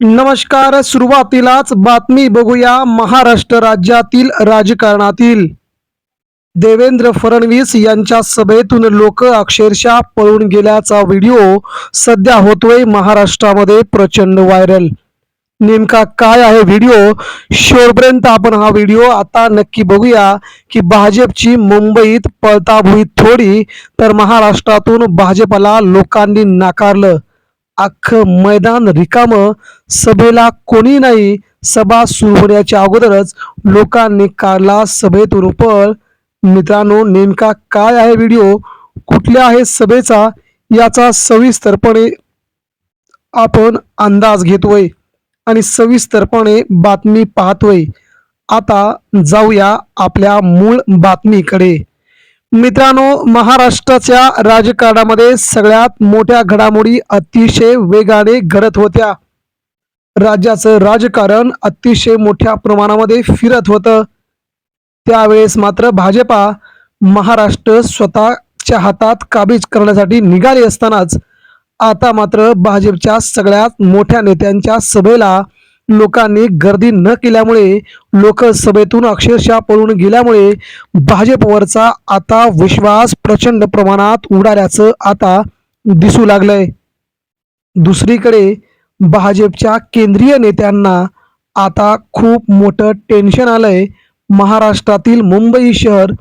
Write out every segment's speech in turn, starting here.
नमस्कार. सुरुवातीलाच बातमी बघूया महाराष्ट्र राज्यातील राजकारणातील. देवेंद्र फडणवीस यांच्या सभेतून लोक अक्षरशः पळून गेल्याचा व्हिडिओ सध्या होतोय महाराष्ट्रामध्ये प्रचंड व्हायरल. नेमका काय आहे व्हिडिओ, शेवटपर्यंत आपण हा व्हिडिओ आता नक्की बघूया की भाजपची मुंबईत पळताभुई थोडी तर महाराष्ट्रातून भाजपला लोकांनी नाकारलं. अख्खं मैदान रिकामं, सभेला कोणी नाही. सभा सुरू होण्याच्या अगोदरच लोकांनी काढला सभेतून पळ. मित्रांनो, नेमका काय आहे व्हिडिओ, कुठल्या आहे सभेचा, याचा सविस्तरपणे आपण अंदाज घेतोय आणि सविस्तरपणे बातमी पाहतोय. आता जाऊया आपल्या मूळ बातमीकडे. मित्रांनो, महाराष्ट्राच्या राजकारणामध्ये सगळ्यात मोठ्या घडामोडी अतिशय वेगाने घडत होत्या. राज्याचं राजकारण अतिशय मोठ्या प्रमाणामध्ये फिरत होतं. त्यावेळेस मात्र भाजपा महाराष्ट्र स्वतःच्या हातात काबीज करण्यासाठी निघाली असतानाच आता मात्र भाजपच्या सगळ्यात मोठ्या नेत्यांच्या सभेला लोकांनी गर्दी न केल्यामुळे, लोक सभेतून अक्षरशः पळून गेल्यामुळे भाजपवरचा आता विश्वास प्रचंड प्रमाणात उडाल्याचं आता दिसू लागलंय. दुसरीकडे भाजपच्या केंद्रीय नेत्यांना आता खूप मोठं टेन्शन आलंय. महाराष्ट्रातील मुंबई शहर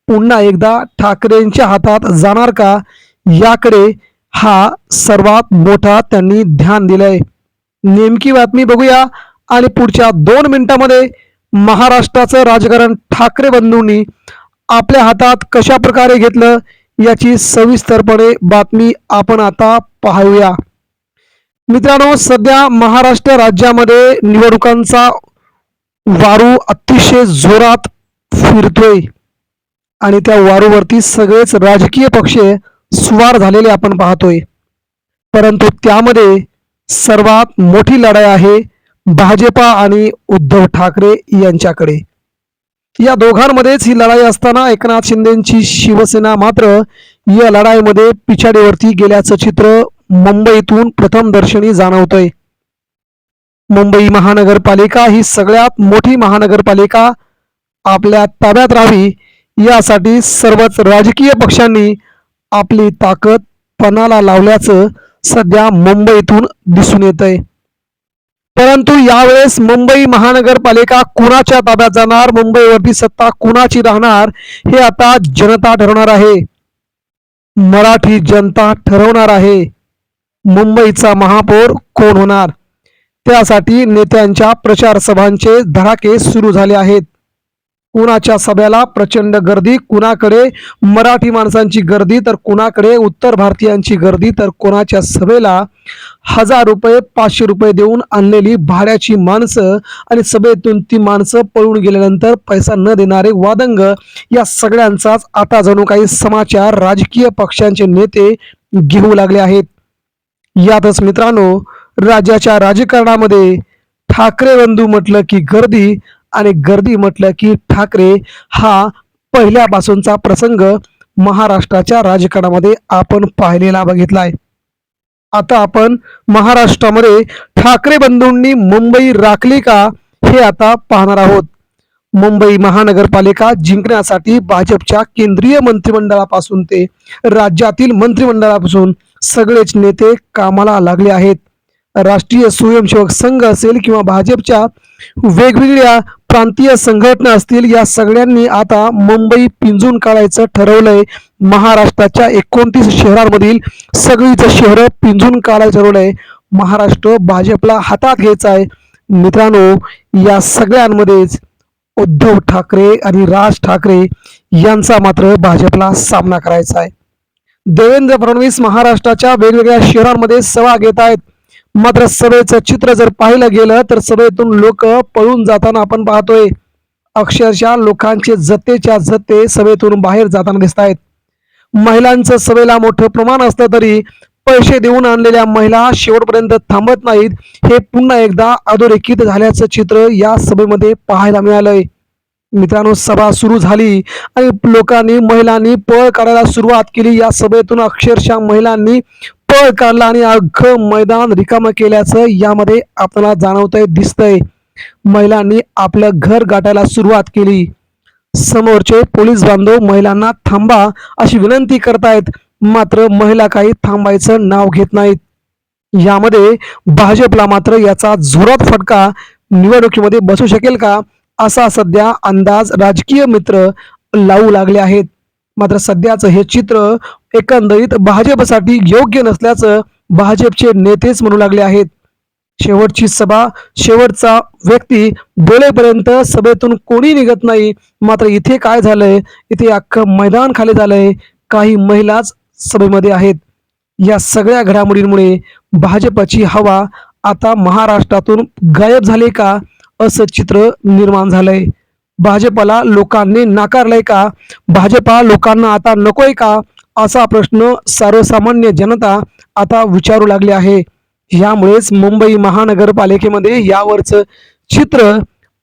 पुन्हा एकदा ठाकरेंच्या हातात जाणार का, याकडे हा सर्वात मोठा त्यांनी ध्यान दिलंय. नेमकी बातमी बघूया आणि पुढच्या 2 मिनिटांमध्ये महाराष्ट्राचं राजकारण ठाकरे बंधूंनी आपल्या हातात कशा प्रकारे घेतलं याची सविस्तरपणे बातमी आपण आता पाहूया. मित्रांनो, सध्या महाराष्ट्र राज्यामध्ये निवडणुकांचा वारू अतिशय जोरात फिरतोय आणि त्या वारूवरती सगळेच राजकीय पक्ष स्वार झालेले आपण पाहतोय. परंतु त्यामध्ये सर्वात मोठी लढाई आहे भाजपा आणि उद्धव ठाकरे यांच्याकडे. या दोघांमध्येच ही लढाई असताना एकनाथ शिंदेची शिवसेना मात्र या लढाईमध्ये पिछाडीवरती गेल्याचं चित्र मुंबईतून प्रथमदर्शनी जाणवतंय. मुंबई महानगरपालिका ही सगळ्यात मोठी महानगरपालिका आपल्या ताब्यात राहावी यासाठी सर्वच राजकीय पक्षांनी आपली ताकद पणाला लावल्याचं सध्या मुंबईतून दिसून येतंय. परंतु यावेळेस मुंबई महानगरपालिका कुणाच्या ताब्यात जाणार, मुंबईवरती सत्ता कुणाची राहणार, हे आता जनता ठरवणार आहे. मराठी जनता ठरवणार आहे मुंबईचा महापौर कोण होणार. त्यासाठी नेत्यांच्या प्रचार सभांचे धडाके सुरू झाले आहेत. कुणाच्या सभेला प्रचंड गर्दी, कुणाकडे मराठी माणसांची गर्दी तर कुणाकडे उत्तर भारतीयांची गर्दी, तर कोणाच्या सभेला 1000 रुपये 500 रुपये देऊन आणलेली भाड्याची माणसं आणि सभेतून ती माणसं पळून गेल्यानंतर पैसा न देणारे वादंग, या सगळ्यांचाच आता जणू काही समाचार राजकीय पक्षांचे नेते घेऊ लागले आहेत. यातच मित्रांनो, राज्याच्या राजकारणामध्ये ठाकरे बंधू म्हटलं की गर्दी आणि गर्दी म्हटलं की ठाकरे, हा पहिल्यापासूनचा प्रसंग महाराष्ट्राच्या राजकारणामध्ये आपण पाहिलेला बघितलाय. आता आपण महाराष्ट्रामध्ये ठाकरे बंधूंनी मुंबई राखली का हे आता पाहणार आहोत. मुंबई महानगरपालिका जिंकण्यासाठी भाजपच्या केंद्रीय मंत्रिमंडळापासून ते राज्यातील मंत्रिमंडळापासून सगळेच नेते कामाला लागले आहेत. राष्ट्रीय स्वयंसेवक संघ असेल किंवा भाजपच्या वेगवेगळ्या प्रांतीय संघटना असतील, या सगळ्यांनी आता मुंबई पिंजून काढायचं ठरवलंय. महाराष्ट्राच्या 29 शहरांमधील सगळीच शहरं पिंजून काढायचं ठरवलंय. महाराष्ट्र भाजपला हातात घ्यायचा आहे. मित्रांनो, या सगळ्यांमध्येच उद्धव ठाकरे आणि राज ठाकरे यांचा मात्र भाजपला सामना करायचा आहे. देवेंद्र फडणवीस महाराष्ट्राच्या वेगवेगळ्या शहरांमध्ये सभा घेत आहेत. मात्र सभेचं चित्र जर पाहिलं गेलं तर सभेतून लोक पळून जाताना आपण पाहतोय. अक्षरशः लोकांचे जत्तेच्या जत्ते सभेतून बाहेर जाताना दिसत आहेत. महिलांचं सभेला मोठं प्रमाण असलं तरी पैसे देऊन आणलेल्या महिला शेवटपर्यंत थांबत नाहीत. हे पुन्हा एकदा अधोरेखित झाल्याचं चित्र या सभेमध्ये पाहायला मिळालंय. मित्रांनो, सभा सुरू झाली आणि लोकांनी महिलांनी पळ काढायला सुरुवात केली. या सभेतून अक्षरशः महिलांनी पळ काढला आणि अख्खं मैदान रिकामं केल्याचं यामध्ये आपल्याला जाणवतंय, दिसतंय. महिलांनी आपलं घर गाठायला सुरुवात केली. समोरचे पोलीस बांधव महिलांना थांबा अशी विनंती करतायत, मात्र महिला काही थांबायचं नाव घेत नाहीत. यामध्ये भाजपला मात्र याचा जोरात फटका निवडणुकीमध्ये बसू शकेल का, असा सध्या अंदाज राजकीय मित्र लावू लागले आहेत. मात्र सध्याचं हे चित्र एकंदरीत भाजपसाठी योग्य नसल्याचं भाजपचे नेतेच म्हणू लागले आहेत. शेवटची सभा, शेवटचा व्यक्ती बोलेपर्यंत सभेतून कोणी निघत नाही. मात्र इथे काय झालंय, इथे अख्खं मैदान खाली झालंय, काही महिलाच सभेमध्ये आहेत. या सगळ्या घडामोडींमुळे भाजपची हवा आता महाराष्ट्रातून गायब झाली का, असं चित्र निर्माण झालंय. भाजपला लोकांनी नाकारलंय का, भाजपा लोकांना आता नकोय का, असा प्रश्न सर्वसामान्य जनता आता विचारू लागली आहे. यामुळेच मुंबई महानगरपालिकेमध्ये यावरचं चित्र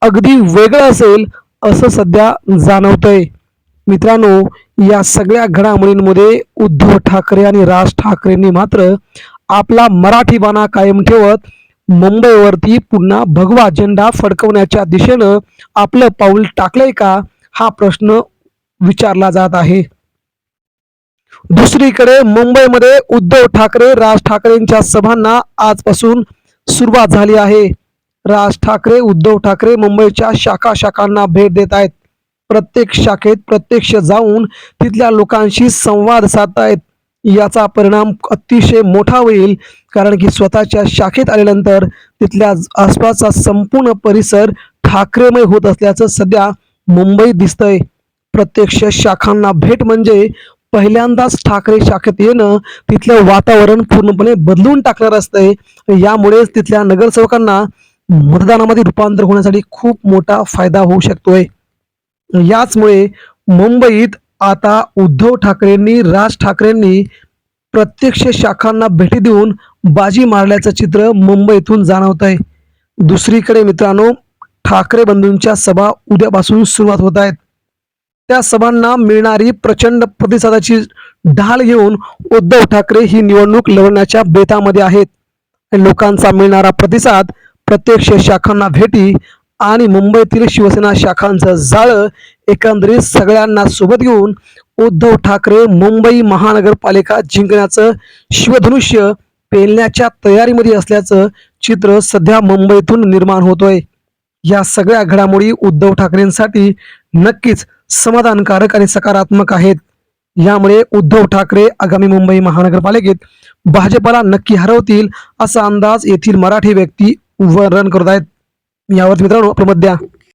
अगदी वेगळं असेल असं सध्या जाणवतंय. मित्रांनो, या सगळ्या घडामोडींमध्ये उद्धव ठाकरे आणि राज ठाकरेंनी मात्र आपला मराठी बाणा कायम ठेवत मुंबईवरती पुन्हा भगवा झेंडा फडकवण्याच्या दिशेनं आपलं पाऊल टाकलंय का, हा प्रश्न विचारला जात आहे. दुसरीकडे मुंबईमध्ये उद्धव ठाकरे, राज ठाकरेंच्या सभांना आजपासून सुरुवात झाली आहे. राज ठाकरे, उद्धव ठाकरे मुंबईच्या शाखांना भेट देत आहेत. प्रत्येक शाखेत प्रत्यक्ष जाऊन तिथल्या लोकांशी संवाद साधतायत. याचा परिणाम अतिशय मोठा होईल, कारण की स्वतःच्या शाखेत आल्यानंतर तिथल्या आसपासचा संपूर्ण परिसर ठाकरेमय होत असल्याचं सध्या मुंबईत दिसतंय. प्रत्यक्ष शाखांना भेट म्हणजे पहिल्यांदाच ठाकरे शाखेत येणं तिथलं वातावरण पूर्णपणे बदलून टाकणार असतंय. यामुळेच तिथल्या नगरसेवकांना मतदानामध्ये रूपांतर होण्यासाठी खूप मोठा फायदा होऊ शकतोय. याचमुळे मुंबईत आता उद्धव ठाकरेंनी, राज ठाकरेंनी प्रत्यक्ष शाखांना भेटी देऊन बाजी मारल्याचं चित्र मुंबईतून जाणवत आहे. दुसरीकडे मित्रांनो, ठाकरे बंधूंच्या सभा उद्यापासून सुरुवात होत आहेत. त्या सभांना मिळणारी प्रचंड प्रतिसादाची ढाल घेऊन उद्धव ठाकरे ही निवडणूक लढवण्याच्या बेतामध्ये आहेत. लोकांचा मिळणारा प्रतिसाद, प्रत्यक्ष शाखांना भेटी आणि मुंबईतील शिवसेना शाखांचं जाळं, एकंदरीत सगळ्यांना सोबत घेऊन उद्धव ठाकरे मुंबई महानगरपालिका जिंकण्याचं शिवधनुष्य पेलण्याच्या तयारीमध्ये असल्याचं चित्र सध्या मुंबईतून निर्माण होतोय. या सगळ्या घडामोडी उद्धव ठाकरेंसाठी नक्कीच समाधानकारक आणि सकारात्मक आहेत. यामुळे उद्धव ठाकरे आगामी मुंबई महानगरपालिकेत भाजपला नक्की हरवतील, असा अंदाज येथील मराठी व्यक्ती वर्णन करत आहेत. यावर मित्रांनो आपलं मत द्या.